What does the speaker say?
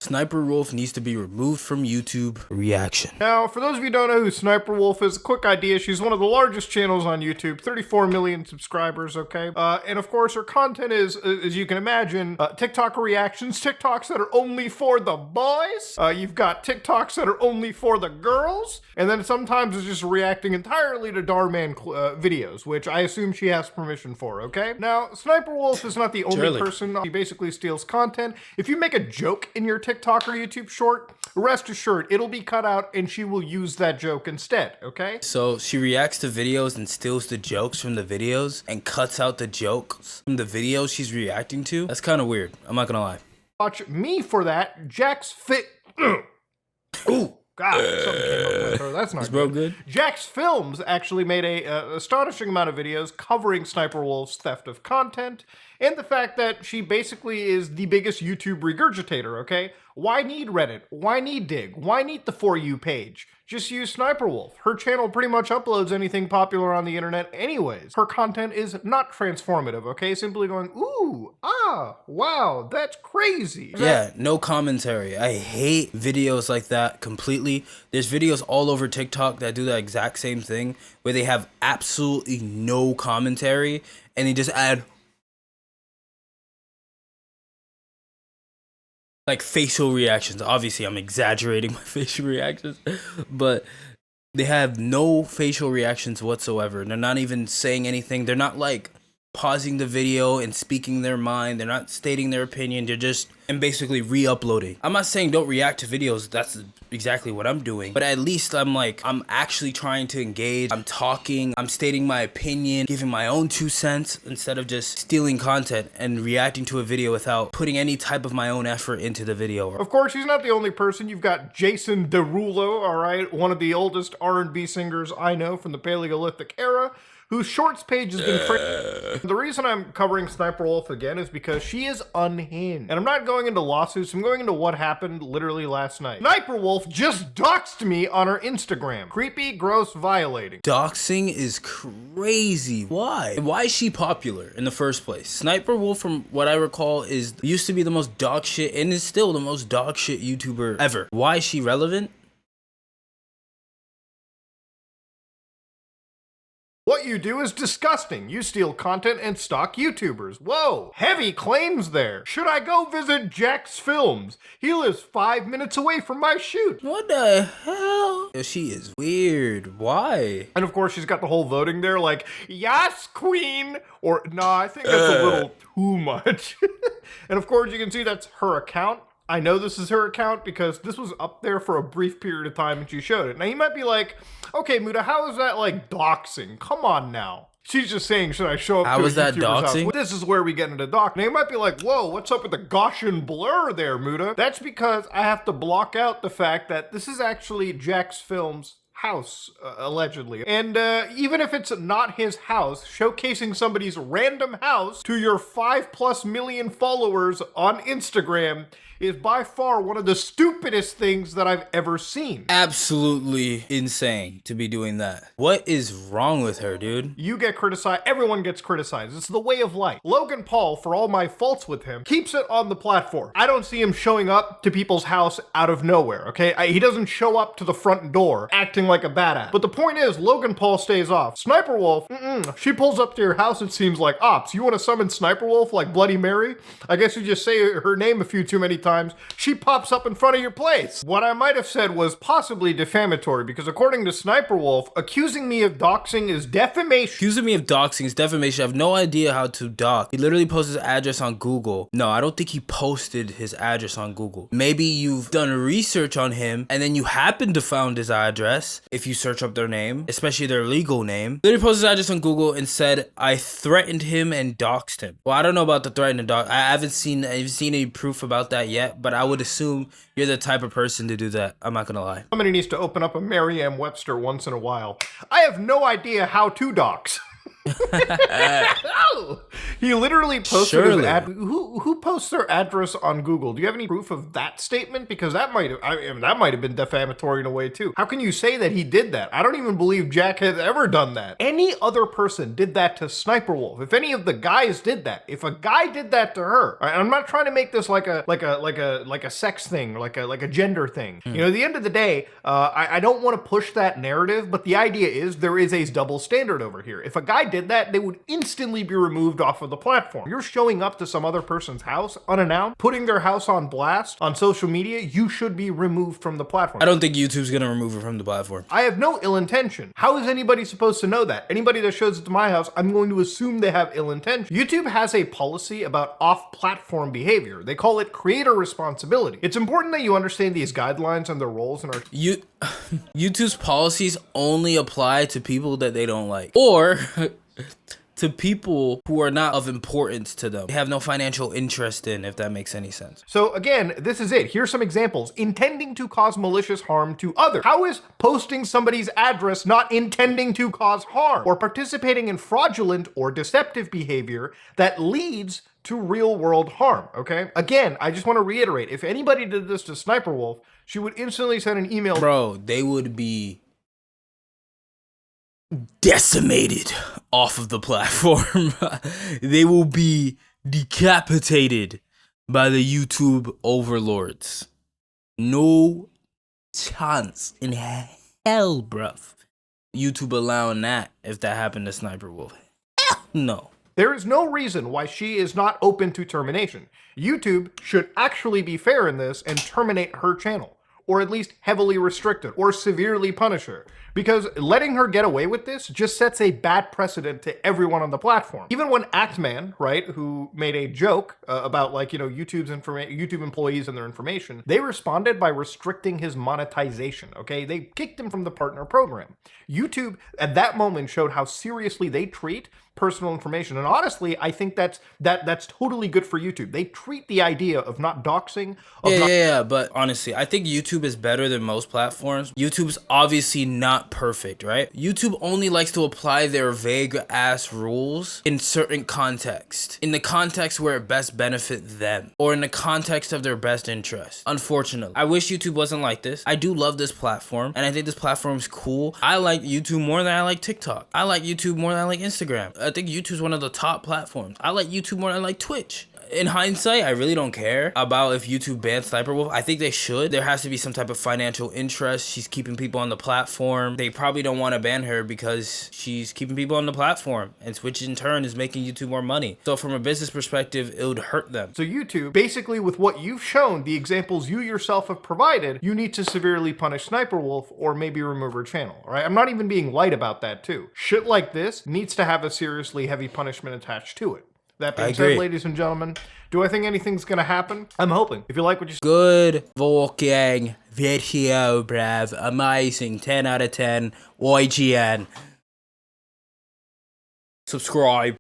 SSniperwolf needs to be removed from YouTube. Reaction. Now, for those of you who don't know who SSniperwolf is, a quick idea. She's one of the largest channels on YouTube, 34 million subscribers, okay? And of course, her content is, as you can imagine, TikTok reactions, TikToks that are only for the boys. You've got TikToks that are only for the girls. And then sometimes it's just reacting entirely to Darman videos, which I assume she has permission for, okay? Now, SSniperwolf is not the only person. He basically steals content. If you make a joke in your TikTok or YouTube short, rest assured, it'll be cut out and she will use that joke instead, okay? So she reacts to videos and steals the jokes from the videos and cuts out the jokes from the videos she's reacting to? That's kind of weird. I'm not gonna lie. Watch me for that. Jack's Fit. Ooh. God, something came up with her. That's not good. Jack's Films actually made a astonishing amount of videos covering SSniperwolf's theft of content and the fact that she basically is the biggest YouTube regurgitator, okay? Why need Reddit? Why need Dig? Why need the For You page? Just use SSniperwolf. Her channel pretty much uploads anything popular on the internet anyways. Her content is not transformative, okay? Simply going, ooh, ah, wow, that's crazy. Yeah, no commentary. I hate videos like that completely. There's videos all over TikTok that do the exact same thing where they have absolutely no commentary and they just add like facial reactions. Obviously, I'm exaggerating my facial reactions, but they have no facial reactions whatsoever. They're not even saying anything. They're not like pausing the video and speaking their mind. They're not stating their opinion. They're just and basically re-uploading. I'm not saying don't react to videos. That's exactly what I'm doing. But at least I'm actually trying to engage. I'm talking. I'm stating my opinion, giving my own 2 cents instead of just stealing content and reacting to a video without putting any type of my own effort into the video. Of course, he's not the only person. You've got Jason Derulo, all right, one of the oldest R&B singers I know from the Paleolithic era, whose shorts page has been The reason I'm covering SSniperwolf again is because she is unhinged. And I'm not going into lawsuits, I'm going into what happened literally last night. SSniperwolf just doxed me on her Instagram. Creepy, gross, violating. Doxing is crazy. Why? Why is she popular in the first place? SSniperwolf, from what I recall, used to be the most dog shit and is still the most dog shit YouTuber ever. Why is she relevant? What you do is disgusting. You steal content and stalk YouTubers. Whoa, heavy claims there. Should I go visit Jack's Films? He lives 5 minutes away from my shoot. What the hell? She is weird. Why? And of course, she's got the whole voting there like, yes, queen. Or, nah, I think that's a little too much. And of course, you can see that's her account. I know this is her account because this was up there for a brief period of time and she showed it. Now you might be like, okay, Muta, how is that like doxing? Come on now. She's just saying, should I show up how to is that doxing? house? Well, this is where we get into doxing. Now you might be like, whoa, what's up with the Gaussian blur there, Muta? That's because I have to block out the fact that this is actually Jack's Films house, allegedly. And even if it's not his house, showcasing somebody's random house to your 5+ million followers on Instagram is by far one of the stupidest things that I've ever seen. Absolutely insane to be doing that. What is wrong with her, dude? You get criticized, everyone gets criticized. It's the way of life. Logan Paul, for all my faults with him, keeps it on the platform. I don't see him showing up to people's house out of nowhere, okay? He doesn't show up to the front door acting like a badass. But the point is, Logan Paul stays off. SSniperwolf, she pulls up to your house, it seems like, ops, you want to summon SSniperwolf like Bloody Mary? I guess you just say her name a few too many times, she pops up in front of your place. What I might have said was possibly defamatory because according to SSniperwolf, accusing me of doxing is defamation. Accusing me of doxing is defamation. I have no idea how to dox. He literally posted his address on Google. No, I don't think he posted his address on Google. Maybe you've done research on him and then you happen to find his address if you search up their name, especially their legal name. Literally posted his address on Google and said, I threatened him and doxed him. Well, I don't know about the threaten and dox. I haven't seen any proof about that yet, but I would assume you're the type of person to do that. I'm not gonna lie. Somebody needs to open up a Merriam-Webster once in a while. I have no idea how to dox. Oh, he literally posted his Surely. who posts their address on Google? Do you have any proof of that statement? Because that might have been defamatory in a way too. How can you say that he did that? I don't even believe Jack has ever done that. Any other person did that to Sniperwolf. If any of the guys did that, if a guy did that to her, I'm not trying to make this like a sex thing, like a gender thing. You know, at the end of the day, I don't want to push that narrative, but the idea is there is a double standard over here. If a guy did that, they would instantly be removed off of the platform. You're showing up to some other person's house unannounced, putting their house on blast on social media, you should be removed from the platform. I don't think YouTube's gonna remove it from the platform. I have no ill intention. How is anybody supposed to know that? Anybody that shows up to my house, I'm going to assume they have ill intention. YouTube has a policy about off-platform behavior. They call it creator responsibility. It's important that you understand these guidelines and their roles in our YouTube's policies only apply to people that they don't like, or to people who are not of importance to them. They have no financial interest in, if that makes any sense. So again, this is it. Here's some examples. Intending to cause malicious harm to others. How is posting somebody's address not intending to cause harm? Or participating in fraudulent or deceptive behavior that leads to real world harm, okay? Again, I just want to reiterate, if anybody did this to Sniperwolf, she would instantly send an email. Bro, they would be decimated off of the platform. They will be decapitated by the YouTube overlords. No chance in hell, bruv. YouTube allowing that if that happened to Sniperwolf. Hell no. There is no reason why she is not open to termination. YouTube should actually be fair in this and terminate her channel, or at least heavily restrict it, or severely punish her. Because letting her get away with this just sets a bad precedent to everyone on the platform. Even when Actman, right, who made a joke about, like, you know, YouTube employees and their information, they responded by restricting his monetization, okay? They kicked him from the partner program. YouTube, at that moment, showed how seriously they treat personal information. And honestly, I think that's totally good for YouTube. They treat the idea of not doxing. Yeah, but honestly, I think YouTube is better than most platforms. YouTube's obviously not perfect, right? YouTube only likes to apply their vague ass rules in certain context. In the context where it best benefits them, or in the context of their best interest. Unfortunately, I wish YouTube wasn't like this. I do love this platform, and I think this platform is cool. I like YouTube more than I like TikTok. I like YouTube more than I like Instagram. I think YouTube's one of the top platforms. I like YouTube more than I like Twitch. In hindsight, I really don't care about if YouTube bans Sniperwolf. I think they should. There has to be some type of financial interest. She's keeping people on the platform. They probably don't want to ban her because she's keeping people on the platform. And Twitch in turn is making YouTube more money. So from a business perspective, it would hurt them. So YouTube, basically with what you've shown, the examples you yourself have provided, you need to severely punish Sniperwolf or maybe remove her channel, right? I'm not even being light about that too. Shit like this needs to have a seriously heavy punishment attached to it. That being said, ladies and gentlemen, do I think anything's gonna happen? I'm hoping. If you like what you good fucking video, bruv. Amazing. 10 out of 10. YGN. Subscribe.